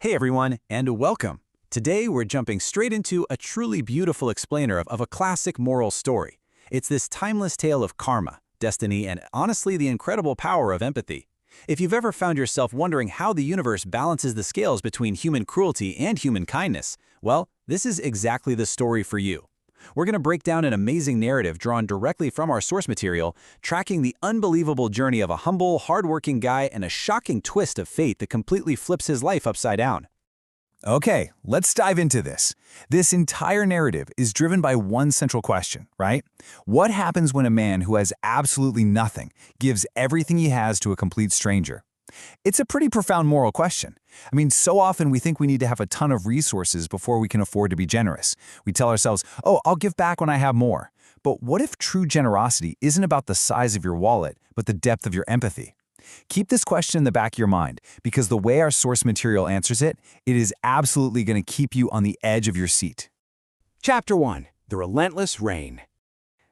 Hey everyone, and welcome. Today we're jumping straight into a truly beautiful explainer of a classic moral story. It's this timeless tale of karma, destiny, and honestly the incredible power of empathy. If you've ever found yourself wondering how the universe balances the scales between human cruelty and human kindness, well, this is exactly the story for you. We're going to break down an amazing narrative drawn directly from our source material, tracking the unbelievable journey of a humble, hardworking guy and a shocking twist of fate that completely flips his life upside down. Okay, let's dive into this. This entire narrative is driven by one central question, right? What happens when a man who has absolutely nothing gives everything he has to a complete stranger? It's a pretty profound moral question. I mean, so often we think we need to have a ton of resources before we can afford to be generous. We tell ourselves, oh, I'll give back when I have more. But what if true generosity isn't about the size of your wallet, but the depth of your empathy? Keep this question in the back of your mind, because the way our source material answers it, it is absolutely going to keep you on the edge of your seat. Chapter 1. The Relentless Rain.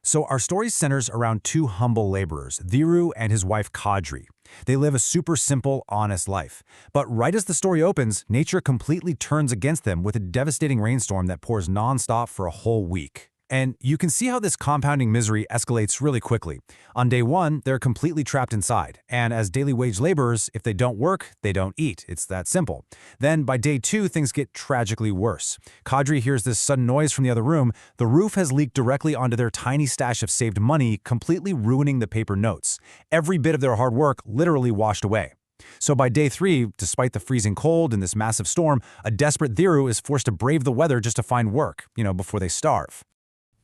So our story centers around two humble laborers, Dhiru and his wife Kadri. They live a super simple, honest life. But right as the story opens, nature completely turns against them with a devastating rainstorm that pours nonstop for a whole week. And you can see how this compounding misery escalates really quickly. On day one, they're completely trapped inside. And as daily wage laborers, if they don't work, they don't eat. It's that simple. Then by day two, things get tragically worse. Kadri hears this sudden noise from the other room. The roof has leaked directly onto their tiny stash of saved money, completely ruining the paper notes. Every bit of their hard work literally washed away. So by day three, despite the freezing cold and this massive storm, a desperate Dhiru is forced to brave the weather just to find work, before they starve.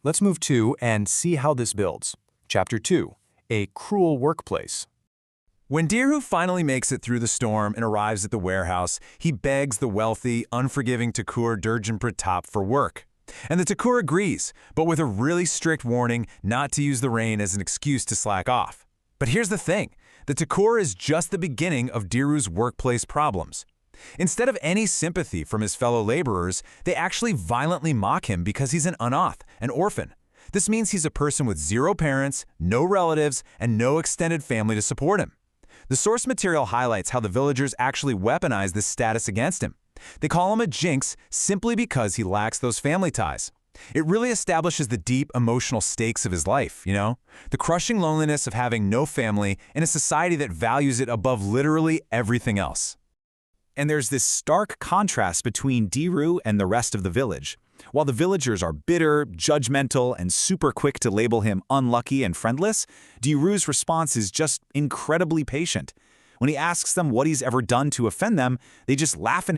Let's move to and see how this builds. Chapter 2. A Cruel Workplace. When Dhiru finally makes it through the storm and arrives at the warehouse, he begs the wealthy, unforgiving Thakur Durjan Pratap for work. And the Thakur agrees, but with a really strict warning not to use the rain as an excuse to slack off. But here's the thing, the Thakur is just the beginning of Dhiru's workplace problems. Instead of any sympathy from his fellow laborers, they actually violently mock him because he's an unoth, an orphan. This means he's a person with zero parents, no relatives, and no extended family to support him. The source material highlights how the villagers actually weaponize this status against him. They call him a jinx simply because he lacks those family ties. It really establishes the deep emotional stakes of his life, The crushing loneliness of having no family in a society that values it above literally everything else. And there's this stark contrast between Dhiru and the rest of the village. While the villagers are bitter, judgmental, and super quick to label him unlucky and friendless, Dhiru's response is just incredibly patient. When he asks them what he's ever done to offend them, they just laugh and